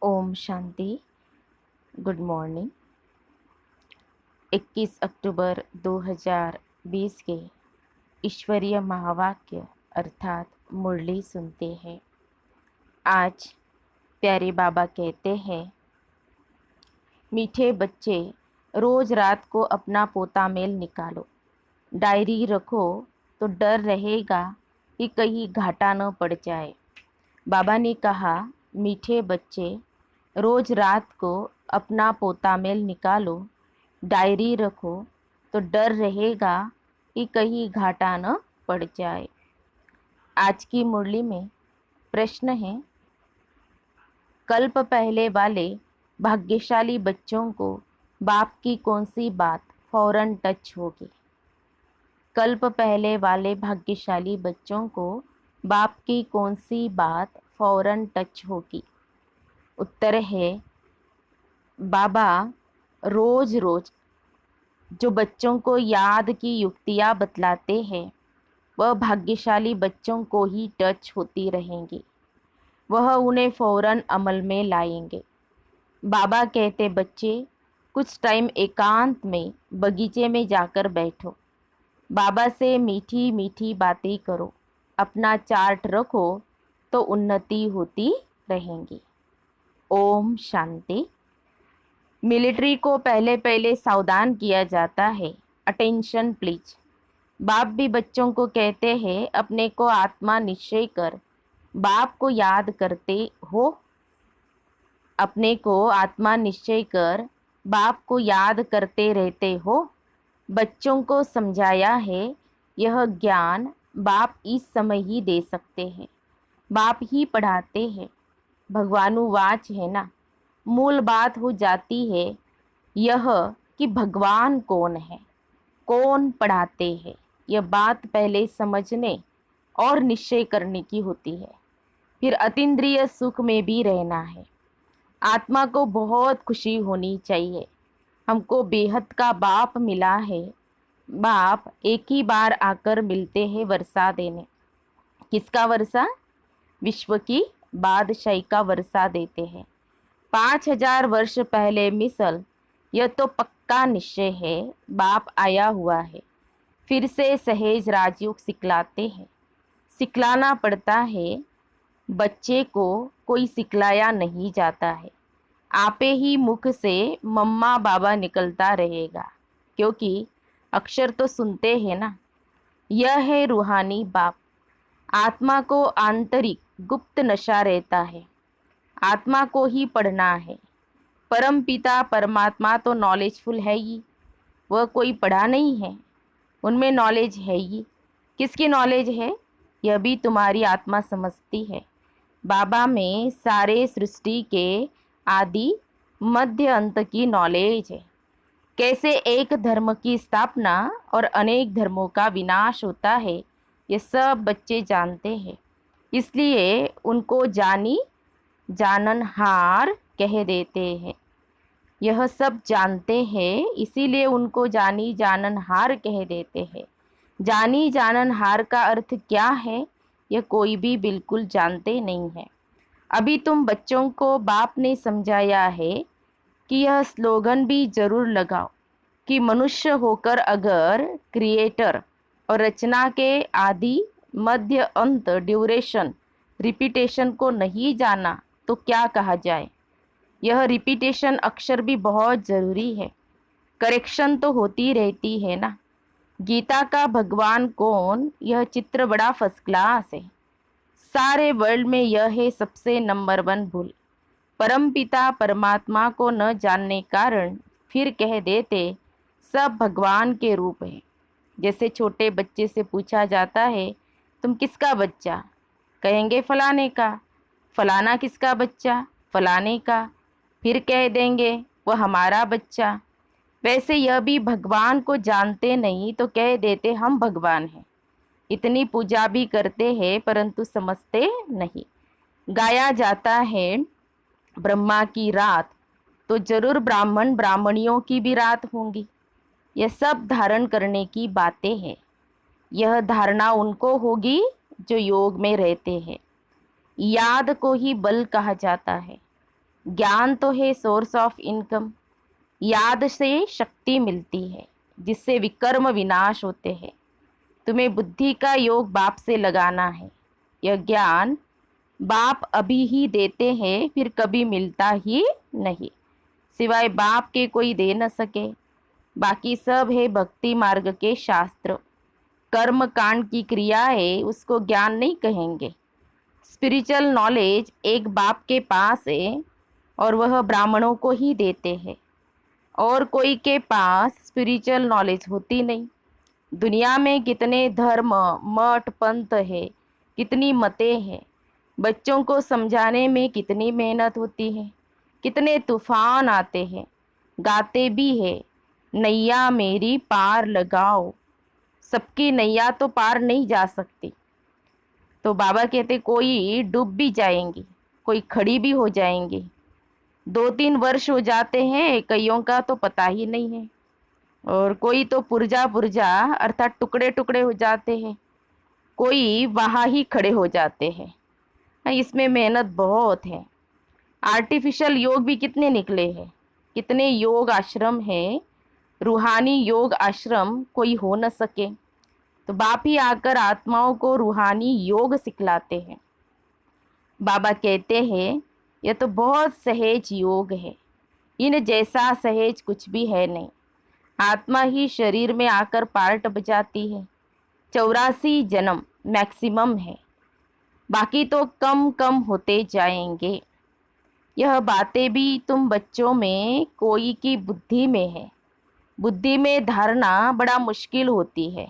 Om Shanti. Good morning. 21 अक्टूबर 2020 के ईश्वरीय महावाक्य अर्थात मुरली सुनते हैं। आज प्यारे बाबा कहते हैं, मीठे बच्चे रोज रात को अपना पोता मेल निकालो, डायरी रखो तो डर रहेगा कि कहीं घाटा न पड़ जाए। बाबा ने कहा, मीठे बच्चे रोज रात को अपना पोता मेल निकालो, डायरी रखो तो डर रहेगा कि कहीं घाटा न पड़ जाए। आज की मुरली में प्रश्न है, कल्प पहले वाले भाग्यशाली बच्चों को बाप की कौन सी बात फौरन टच होगी? कल्प पहले वाले भाग्यशाली बच्चों को बाप की कौन सी बात फौरन टच होगी? उत्तर है, बाबा रोज रोज जो बच्चों को याद की युक्तियाँ बतलाते हैं वह भाग्यशाली बच्चों को ही टच होती रहेंगी। वह उन्हें फौरन अमल में लाएंगे। बाबा कहते, बच्चे कुछ टाइम एकांत में बगीचे में जाकर बैठो, बाबा से मीठी मीठी बातें करो, अपना चार्ट रखो तो उन्नति होती रहेंगी। ओम शांति। मिलिट्री को पहले पहले सावधान किया जाता है, अटेंशन प्लीज। बाप भी बच्चों को कहते हैं, अपने को आत्मा निश्चय कर बाप को याद करते हो। अपने को आत्मा निश्चय कर बाप को याद करते रहते हो। बच्चों को समझाया है, यह ज्ञान बाप इस समय ही दे सकते हैं, बाप ही पढ़ाते हैं। भगवानुवाच है ना, मूल बात हो जाती है यह कि भगवान कौन है, कौन पढ़ाते हैं। यह बात पहले समझने और निश्चय करने की होती है, फिर अतीन्द्रिय सुख में भी रहना है। आत्मा को बहुत खुशी होनी चाहिए, हमको बेहद का बाप मिला है। बाप एक ही बार आकर मिलते हैं वर्षा देने। किसका वर्षा? विश्व की बादशाही का वर्षा देते हैं। 5000 वर्ष पहले मिसल, यह तो पक्का निश्चय है बाप आया हुआ है। फिर से सहेज राजयोग सिखलाते हैं। सिखलाना पड़ता है, बच्चे को कोई सिखलाया नहीं जाता है। आपे ही मुख से मम्मा बाबा निकलता रहेगा, क्योंकि अक्षर तो सुनते हैं ना। यह है रूहानी बाप। आत्मा को आंतरिक गुप्त नशा रहता है, आत्मा को ही पढ़ना है। परम पिता परमात्मा तो नॉलेजफुल है ही, वह कोई पढ़ा नहीं है, उनमें नॉलेज है ही। किसकी नॉलेज है? यह भी तुम्हारी आत्मा समझती है। बाबा में सारे सृष्टि के आदि मध्य अंत की नॉलेज है। कैसे एक धर्म की स्थापना और अनेक धर्मों का विनाश होता है, ये सब बच्चे जानते हैं। इसलिए उनको जानी जाननहार कह देते हैं। यह सब जानते हैं, इसीलिए उनको जानी जाननहार कह देते हैं। जानी जाननहार का अर्थ क्या है, यह कोई भी बिल्कुल जानते नहीं है। अभी तुम बच्चों को बाप ने समझाया है कि यह स्लोगन भी जरूर लगाओ कि मनुष्य होकर अगर क्रिएटर और रचना के आदि मध्य अंत ड्यूरेशन रिपीटेशन को नहीं जाना तो क्या कहा जाए। यह रिपीटेशन अक्षर भी बहुत ज़रूरी है, करेक्शन तो होती रहती है ना। गीता का भगवान कौन, यह चित्र बड़ा फर्स्ट क्लास है। सारे वर्ल्ड में यह है सबसे नंबर 1 भूल। परम पिता परमात्मा को न जानने कारण फिर कह देते सब भगवान के रूप है। जैसे छोटे बच्चे से पूछा जाता है, तुम किसका बच्चा? कहेंगे फलाने का। फलाना किसका बच्चा? फलाने का। फिर कह देंगे वह हमारा बच्चा। वैसे यह भी भगवान को जानते नहीं तो कह देते हम भगवान हैं। इतनी पूजा भी करते हैं परंतु समझते नहीं। गाया जाता है ब्रह्मा की रात, तो जरूर ब्राह्मण ब्राह्मणियों की भी रात होंगी। यह सब धारण करने की बातें हैं। यह धारणा उनको होगी जो योग में रहते हैं। याद को ही बल कहा जाता है। ज्ञान तो है सोर्स ऑफ इनकम। याद से शक्ति मिलती है जिससे विकर्म विनाश होते हैं। तुम्हें बुद्धि का योग बाप से लगाना है। यह ज्ञान बाप अभी ही देते हैं, फिर कभी मिलता ही नहीं। सिवाय बाप के कोई दे न सके। बाकी सब है भक्ति मार्ग के शास्त्र। कर्म कांड की क्रिया है, उसको ज्ञान नहीं कहेंगे। स्पिरिचुअल नॉलेज एक बाप के पास है और वह ब्राह्मणों को ही देते हैं, और कोई के पास स्पिरिचुअल नॉलेज होती नहीं। दुनिया में कितने धर्म मठ पंथ है, कितनी मतें हैं। बच्चों को समझाने में कितनी मेहनत होती है, कितने तूफान आते हैं। गाते भी है, नैया मेरी पार लगाओ। सबकी नैया तो पार नहीं जा सकती। तो बाबा कहते कोई डूब भी जाएंगी, कोई खड़ी भी हो जाएंगी। 2-3 वर्ष हो जाते हैं, कईयों का तो पता ही नहीं है। और कोई तो पुर्जा पुर्जा अर्थात टुकड़े टुकड़े हो जाते हैं, कोई वहाँ ही खड़े हो जाते हैं। इसमें मेहनत बहुत है। आर्टिफिशियल योग भी कितने निकले हैं, कितने योग आश्रम हैं। रूहानी योग आश्रम कोई हो न सके तो बाप ही आकर आत्माओं को रूहानी योग सिखलाते हैं। बाबा कहते हैं यह तो बहुत सहज योग है, इन जैसा सहज कुछ भी है नहीं। आत्मा ही शरीर में आकर पार्ट बजाती है। 84 जन्म मैक्सिमम है, बाकी तो कम कम होते जाएंगे। यह बातें भी तुम बच्चों में कोई की बुद्धि में है। बुद्धि में धारणा बड़ा मुश्किल होती है।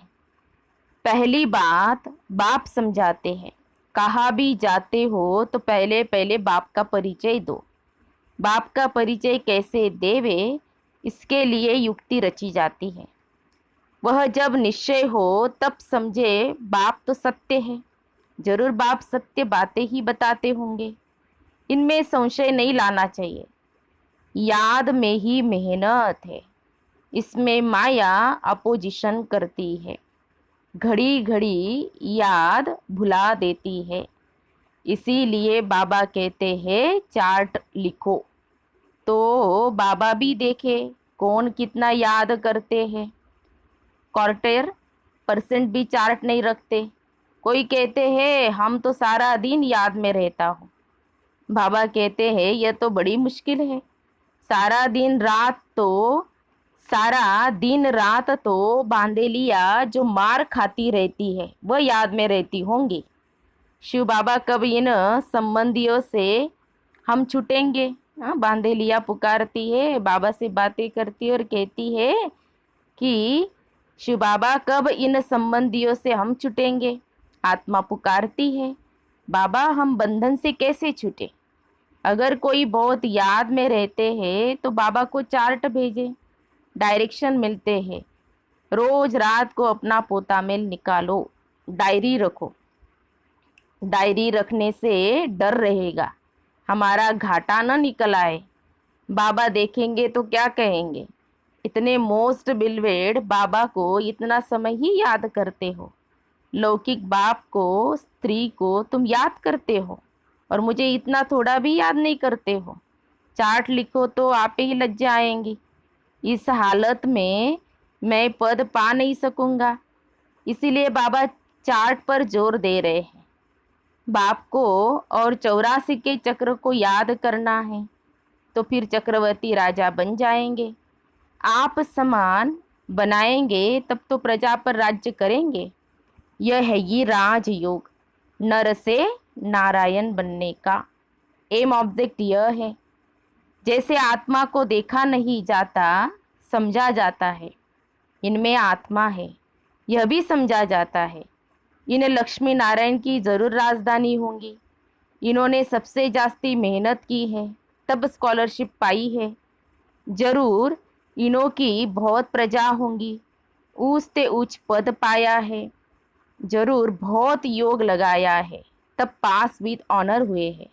पहली बात बाप समझाते हैं, कहाँ भी जाते हो तो पहले पहले बाप का परिचय दो। बाप का परिचय कैसे देवे, इसके लिए युक्ति रची जाती है। वह जब निश्चय हो तब समझे बाप तो सत्य है। जरूर बाप सत्य बातें ही बताते होंगे, इनमें संशय नहीं लाना चाहिए। याद में ही मेहनत है, इसमें माया अपोजिशन करती है। घड़ी घड़ी याद भुला देती है। इसीलिए बाबा कहते हैं चार्ट लिखो, तो बाबा भी देखे कौन कितना याद करते हैं। क्वार्टर परसेंट भी चार्ट नहीं रखते। कोई कहते हैं हम तो सारा दिन याद में रहता हूँ। बाबा कहते हैं यह तो बड़ी मुश्किल है। सारा दिन रात तो बांधेलिया जो मार खाती रहती है वह याद में रहती होंगी। शिव बाबा कब इन संबंधियों से हम छूटेंगे। बांधेलिया पुकारती है, बाबा से बातें करती है और कहती है कि शिव बाबा कब इन संबंधियों से हम छूटेंगे। आत्मा पुकारती है, बाबा हम बंधन से कैसे छूटे। अगर कोई बहुत याद में रहते हैं तो बाबा को चार्ट भेजें, डायरेक्शन मिलते हैं। रोज रात को अपना पोता मेल निकालो, डायरी रखो। डायरी रखने से डर रहेगा हमारा घाटा न निकल आए। बाबा देखेंगे तो क्या कहेंगे, इतने मोस्ट बिलवेड बाबा को इतना समय ही याद करते हो। लौकिक बाप को, स्त्री को तुम याद करते हो और मुझे इतना थोड़ा भी याद नहीं करते हो। चार्ट लिखो तो आप ही लज जाएंगी। इस हालत में मैं पद पा नहीं सकूंगा, इसीलिए बाबा चार्ट पर जोर दे रहे हैं। बाप को और 84 के चक्र को याद करना है तो फिर चक्रवर्ती राजा बन जाएंगे। आप समान बनाएंगे तब तो प्रजा पर राज्य करेंगे। यह है ये राजयोग, नर से नारायण बनने का एम ऑब्जेक्ट यह है। जैसे आत्मा को देखा नहीं जाता, समझा जाता है। इनमें आत्मा है, यह भी समझा जाता है। इन्हें लक्ष्मी नारायण की ज़रूर राजधानी होंगी। इन्होंने सबसे जास्ती मेहनत की है तब स्कॉलरशिप पाई है। जरूर इन्हों की बहुत प्रजा होंगी, ऊंचते ऊंच पद पाया है। जरूर बहुत योग लगाया है तब पास विद ऑनर हुए हैं।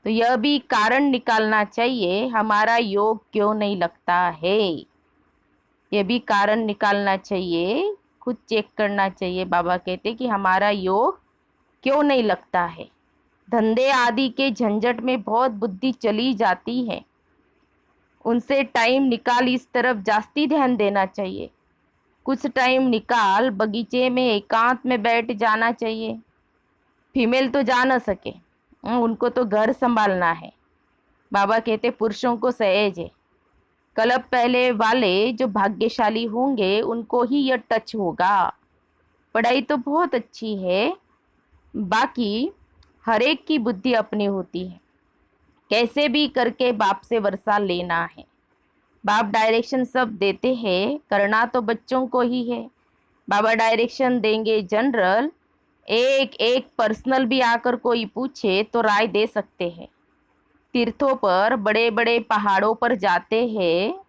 तो यह भी कारण निकालना चाहिए हमारा योग क्यों नहीं लगता है। यह भी कारण निकालना चाहिए, खुद चेक करना चाहिए। बाबा कहते कि हमारा योग क्यों नहीं लगता है। धंधे आदि के झंझट में बहुत बुद्धि चली जाती है। उनसे टाइम निकाल इस तरफ जास्ती ध्यान देना चाहिए। कुछ टाइम निकाल बगीचे में एकांत में बैठ जाना चाहिए। फीमेल तो जा न सके, उनको तो घर संभालना है। बाबा कहते पुरुषों को सहेज है। कल्प पहले वाले जो भाग्यशाली होंगे उनको ही यह टच होगा। पढ़ाई तो बहुत अच्छी है, बाकी हर एक की बुद्धि अपनी होती है। कैसे भी करके बाप से वर्षा लेना है। बाप डायरेक्शन सब देते हैं, करना तो बच्चों को ही है। बाबा डायरेक्शन देंगे जनरल, एक एक पर्सनल भी आकर कोई पूछे तो राय दे सकते हैं। तीर्थों पर, बड़े बड़े पहाड़ों पर जाते हैं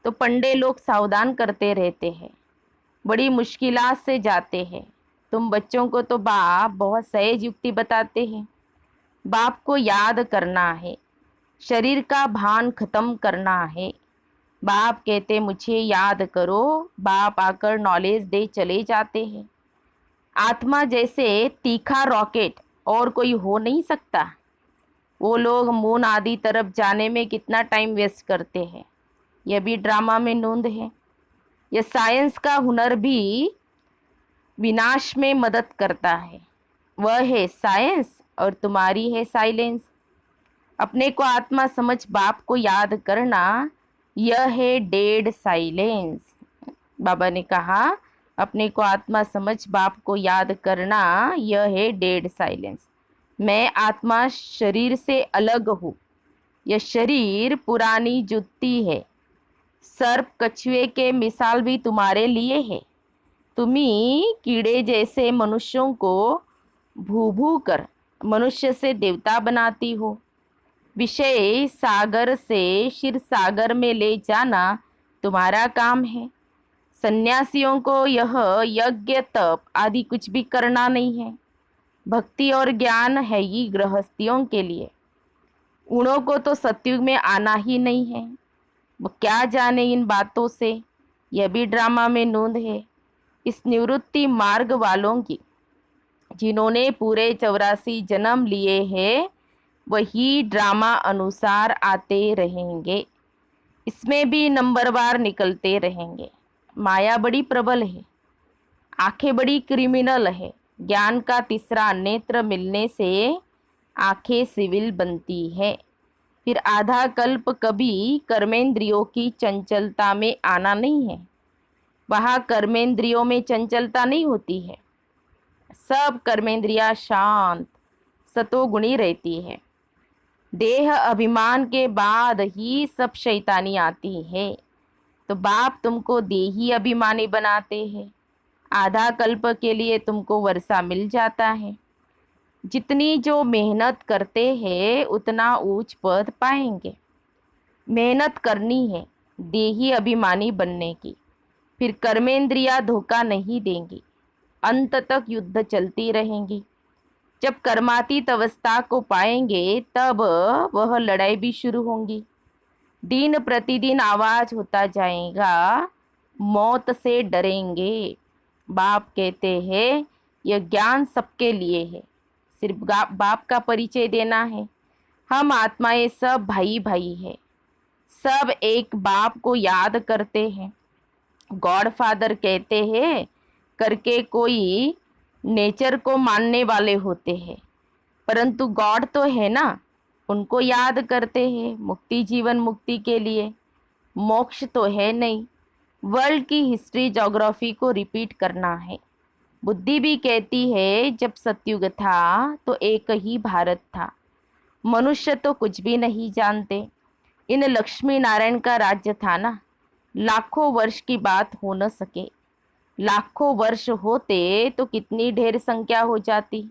तो पंडे लोग सावधान करते रहते हैं, बड़ी मुश्किलात से जाते हैं। तुम बच्चों को तो बाप बहुत सहज युक्ति बताते हैं। बाप को याद करना है, शरीर का भान खत्म करना है। बाप कहते मुझे याद करो, बाप आकर नॉलेज दे चले जाते हैं। आत्मा जैसे तीखा रॉकेट और कोई हो नहीं सकता। वो लोग मून आदि तरफ जाने में कितना टाइम वेस्ट करते हैं, यह भी ड्रामा में नूंद है। यह साइंस का हुनर भी विनाश में मदद करता है। वह है साइंस और तुम्हारी है साइलेंस। अपने को आत्मा समझ बाप को याद करना, यह है डेड साइलेंस। बाबा ने कहा अपने को आत्मा समझ बाप को याद करना, यह है डेड साइलेंस। मैं आत्मा शरीर से अलग हूँ। यह शरीर पुरानी जुत्ती है। सर्प कछुए के मिसाल भी तुम्हारे लिए है। तुम्ही कीड़े जैसे मनुष्यों को भू भू कर मनुष्य से देवता बनाती हो। विषय सागर से क्षीर सागर में ले जाना तुम्हारा काम है। सन्यासियों को यह यज्ञ तप आदि कुछ भी करना नहीं है। भक्ति और ज्ञान है ही गृहस्थियों के लिए। उनों को तो सतयुग में आना ही नहीं है। वो क्या जाने इन बातों से, यह भी ड्रामा में नूंद है। इस निवृत्ति मार्ग वालों की, जिन्होंने पूरे 84 जन्म लिए हैं, वही ड्रामा अनुसार आते रहेंगे। इसमें भी नंबरवार निकलते रहेंगे। माया बड़ी प्रबल है, आंखें बड़ी क्रिमिनल है। ज्ञान का तीसरा नेत्र मिलने से आंखें सिविल बनती है। फिर आधा कल्प कभी कर्मेंद्रियों की चंचलता में आना नहीं है। वहाँ कर्मेंद्रियों में चंचलता नहीं होती है। सब कर्मेंद्रियां शांत सतोगुणी रहती है। देह अभिमान के बाद ही सब शैतानी आती है। तो बाप तुमको देही अभिमानी बनाते हैं। आधा कल्प के लिए तुमको वर्षा मिल जाता है। जितनी जो मेहनत करते हैं उतना ऊंच पद पाएंगे। मेहनत करनी है देही अभिमानी बनने की। फिर कर्मेंद्रियां धोखा नहीं देंगी। अंत तक युद्ध चलती रहेंगी। जब कर्मातीत अवस्था को पाएंगे तब वह लड़ाई भी शुरू होंगी। दिन प्रतिदिन आवाज होता जाएगा, मौत से डरेंगे। बाप कहते हैं यह ज्ञान सबके लिए है, सिर्फ बाप का परिचय देना है। हम आत्माएं सब भाई भाई है, सब एक बाप को याद करते हैं। गॉड फादर कहते हैं करके कोई नेचर को मानने वाले होते हैं, परंतु गॉड तो है ना, उनको याद करते हैं मुक्ति, जीवन मुक्ति के लिए। मोक्ष तो है नहीं। वर्ल्ड की हिस्ट्री ज्योग्राफी को रिपीट करना है। बुद्धि भी कहती है जब सतयुग था तो एक ही भारत था। मनुष्य तो कुछ भी नहीं जानते। इन लक्ष्मी नारायण का राज्य था ना। लाखों वर्ष की बात हो न सके। लाखों वर्ष होते तो कितनी ढेर संख्या हो जाती।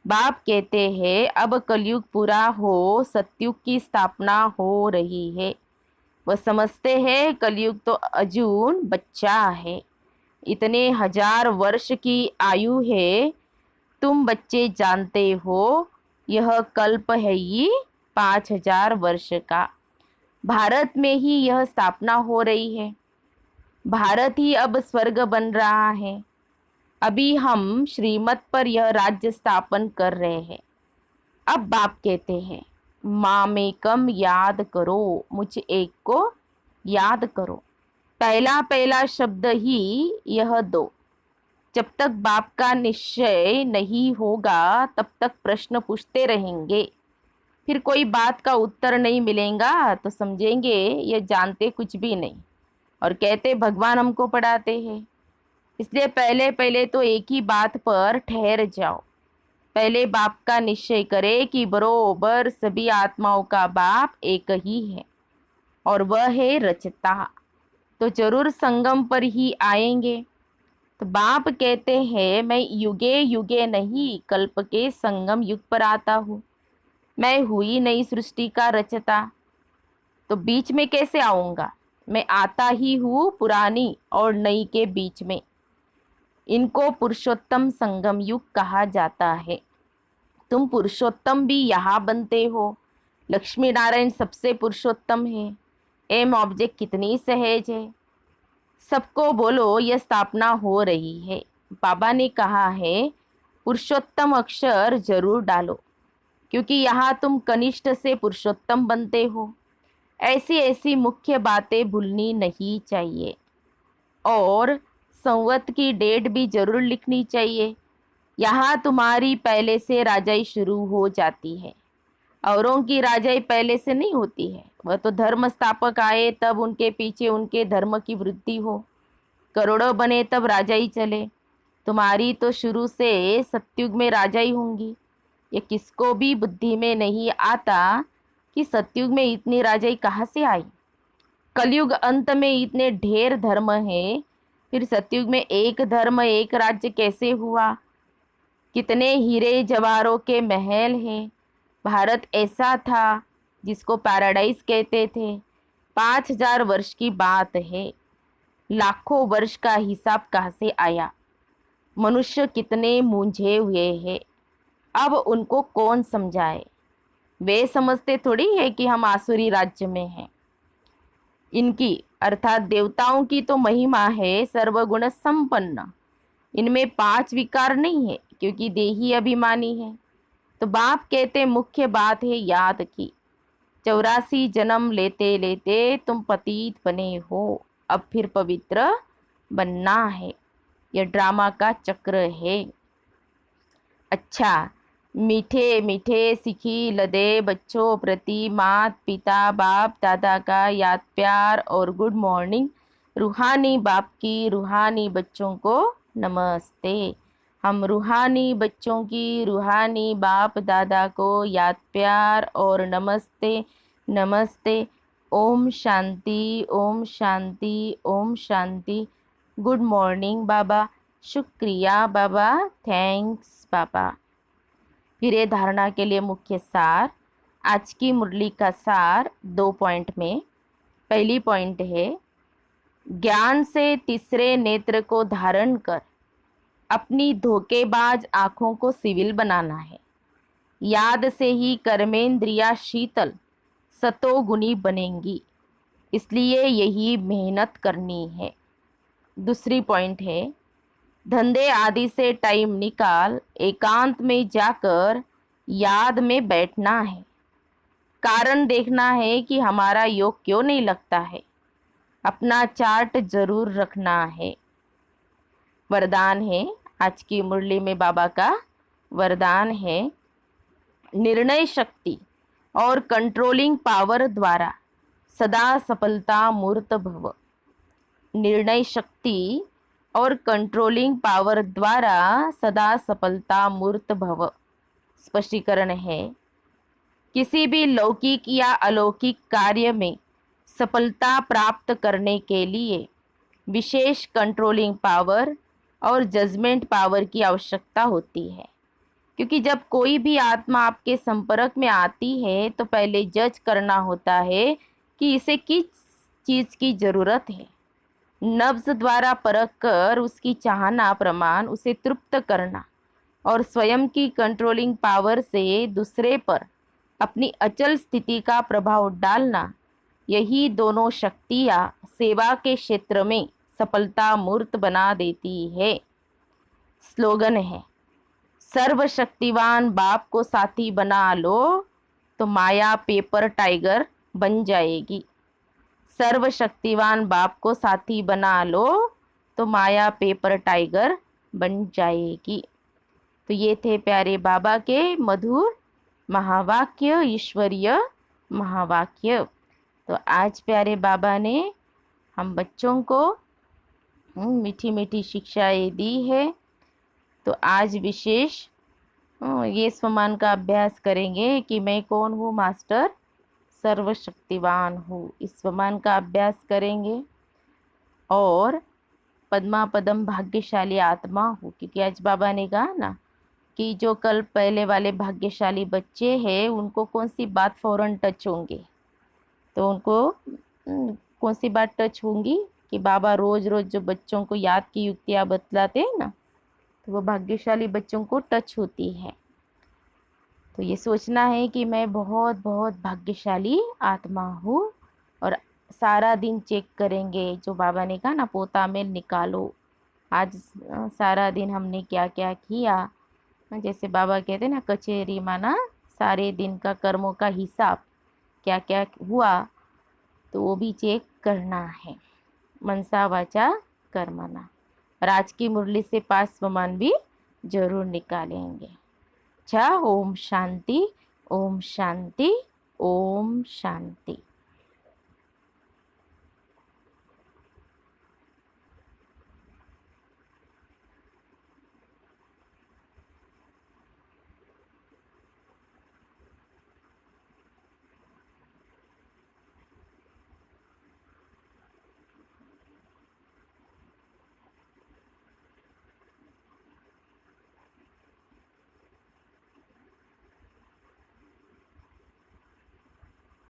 बाप कहते हैं अब कलयुग पूरा हो, सतयुग की स्थापना हो रही है। वह समझते हैं कलयुग तो अजून बच्चा है। इतने हजार वर्ष की आयु है, तुम बच्चे जानते हो यह कल्प है ही 5000 वर्ष का। भारत में ही यह स्थापना हो रही है। भारत ही अब स्वर्ग बन रहा है। अभी हम श्रीमत पर यह राज्य स्थापन कर रहे हैं। अब बाप कहते हैं, मामेकम याद करो, मुझ एक को याद करो। पहला पहला शब्द ही यह दो। जब तक बाप का निश्चय नहीं होगा तब तक प्रश्न पूछते रहेंगे। फिर कोई बात का उत्तर नहीं मिलेगा तो समझेंगे ये जानते कुछ भी नहीं और कहते भगवान हमको पढ़ाते हैं। इसलिए पहले पहले तो एक ही बात पर ठहर जाओ। पहले बाप का निश्चय करे कि बरोबर सभी आत्माओं का बाप एक ही है और वह है रचता। तो जरूर संगम पर ही आएंगे। तो बाप कहते हैं, मैं युगे युगे नहीं कल्प के संगम युग पर आता हूँ। मैं हुई नई सृष्टि का रचता, तो बीच में कैसे आऊँगा? मैं आता ही हूँ पुरानी और नई के बीच में। इनको पुरुषोत्तम संगम युग कहा जाता है। तुम पुरुषोत्तम भी यहाँ बनते हो। लक्ष्मी नारायण सबसे पुरुषोत्तम है। एम ऑब्जेक्ट कितनी सहज है। सबको बोलो यह स्थापना हो रही है। बाबा ने कहा है पुरुषोत्तम अक्षर जरूर डालो, क्योंकि यहाँ तुम कनिष्ठ से पुरुषोत्तम बनते हो। ऐसी ऐसी मुख्य बातें भूलनी नहीं चाहिए और संवत की डेट भी जरूर लिखनी चाहिए। यहाँ तुम्हारी पहले से राजाई शुरू हो जाती है। औरों की राजाई पहले से नहीं होती है। वह तो धर्म स्थापक आए तब उनके पीछे उनके धर्म की वृद्धि हो। करोड़ों बने तब राजाई चले। तुम्हारी तो शुरू से सतयुग में राजाई होंगी। ये किसको भी बुद्धि में नहीं आता कि सतयुग में इतनी राजाई कहाँ से आई। कलयुग अंत में इतने ढेर धर्म है, फिर सतयुग में एक धर्म एक राज्य कैसे हुआ? कितने हीरे जवाहरों के महल हैं। भारत ऐसा था जिसको पैराडाइज कहते थे। 5000 वर्ष की बात है। लाखों वर्ष का हिसाब कहाँ से आया? मनुष्य कितने मूंझे हुए हैं। अब उनको कौन समझाए? वे समझते थोड़ी है कि हम आसुरी राज्य में हैं। इनकी अर्थात देवताओं की तो महिमा है सर्वगुण संपन्न। इनमें 5 विकार नहीं है क्योंकि देही अभिमानी है। तो बाप कहते मुख्य बात है याद की। 84 जन्म लेते लेते तुम पतित बने हो, अब फिर पवित्र बनना है। यह ड्रामा का चक्र है। अच्छा, मीठे मीठे सिखी लदे बच्चों प्रति मात पिता बाप दादा का याद प्यार और गुड मॉर्निंग। रूहानी बाप की रूहानी बच्चों को नमस्ते। हम रूहानी बच्चों की रूहानी बाप दादा को याद प्यार और नमस्ते नमस्ते। ओम शांति ओम शांति ओम शांति। गुड मॉर्निंग बाबा। शुक्रिया बाबा। थैंक्स बाबा। फिर ये धारणा के लिए मुख्य सार। आज की मुरली का सार 2 पॉइंट में। पहली पॉइंट है, ज्ञान से तीसरे नेत्र को धारण कर अपनी धोखेबाज आँखों को सिविल बनाना है। याद से ही कर्मेंद्रिया शीतल सतोगुनी बनेंगी, इसलिए यही मेहनत करनी है। दूसरी पॉइंट है, धंधे आदि से टाइम निकाल एकांत में जाकर याद में बैठना है। कारण देखना है कि हमारा योग क्यों नहीं लगता है। अपना चार्ट जरूर रखना है। वरदान है, आज की मुरली में बाबा का वरदान है, निर्णय शक्ति और कंट्रोलिंग पावर द्वारा सदा सफलता मूर्त भव। निर्णय शक्ति और कंट्रोलिंग पावर द्वारा सदा सफलता मूर्त भव। स्पष्टीकरण है, किसी भी लौकिक या अलौकिक कार्य में सफलता प्राप्त करने के लिए विशेष कंट्रोलिंग पावर और जजमेंट पावर की आवश्यकता होती है। क्योंकि जब कोई भी आत्मा आपके संपर्क में आती है तो पहले जज करना होता है कि इसे किस चीज़ की ज़रूरत है। नब्ज द्वारा परख कर उसकी चाहना प्रमाण उसे तृप्त करना और स्वयं की कंट्रोलिंग पावर से दूसरे पर अपनी अचल स्थिति का प्रभाव डालना, यही दोनों शक्तियाँ सेवा के क्षेत्र में सफलता मूर्त बना देती है। स्लोगन है, सर्वशक्तिवान बाप को साथी बना लो तो माया पेपर टाइगर बन जाएगी। सर्वशक्तिवान बाप को साथी बना लो तो माया पेपर टाइगर बन जाएगी। तो ये थे प्यारे बाबा के मधुर महावाक्य, ईश्वरीय महावाक्य। तो आज प्यारे बाबा ने हम बच्चों को मीठी मीठी शिक्षाएं दी है। तो आज विशेष ये स्वमान का अभ्यास करेंगे कि मैं कौन हूँ मास्टर, सर्वशक्तिवान हूँ। इस स्वमान का अभ्यास करेंगे। और पद्मा पदम भाग्यशाली आत्मा हूँ, क्योंकि आज बाबा ने कहा ना कि जो कल पहले वाले भाग्यशाली बच्चे हैं उनको कौन सी बात फौरन टच होंगे। तो उनको कौन सी बात टच होंगी कि बाबा रोज रोज जो बच्चों को याद की युक्तियाँ बतलाते हैं ना, तो वो भाग्यशाली बच्चों को टच होती है। तो ये सोचना है कि मैं बहुत बहुत भाग्यशाली आत्मा हूँ। और सारा दिन चेक करेंगे, जो बाबा ने कहा ना पोता मेल निकालो। आज सारा दिन हमने क्या क्या किया, जैसे बाबा कहते हैं ना कचेरी माना सारे दिन का कर्मों का हिसाब क्या क्या हुआ, तो वो भी चेक करना है। मनसा वाचा कर्मणा। और आज की मुरली से 5 स्वमान भी जरूर निकालेंगे। अच्छा, ओम शांति, ओम शांति, ओम शांति।